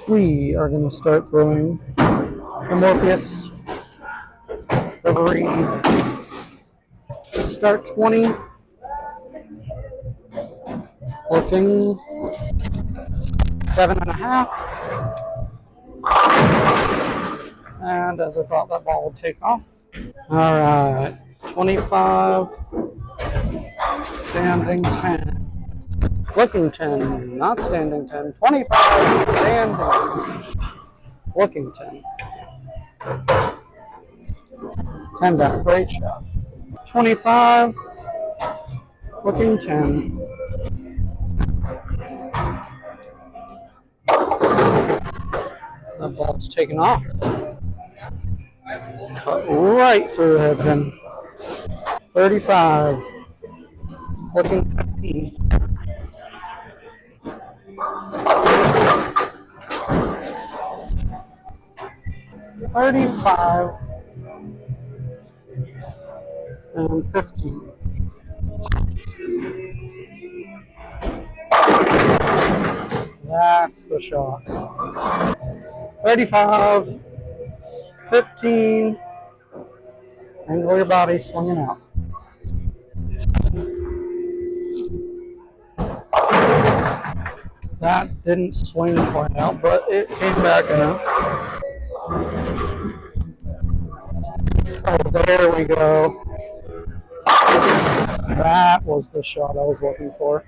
We are going to start throwing the Morpheus Reverie. Start 20. Looking 7.5. And as I thought that ball would take off. Alright. 25. Standing 10. Looking 10. Not standing 10. 25. Standing. Looking 10. 10 back. Great shot. 25. Looking 10. That ball's taken off. Cut right through the head pin. 35. Looking 50. 35. And 15. That's the shot. 35. 15. Angle your body, swinging out. That didn't swing quite out, but it came back enough. Oh, there we go. That was the shot I was looking for.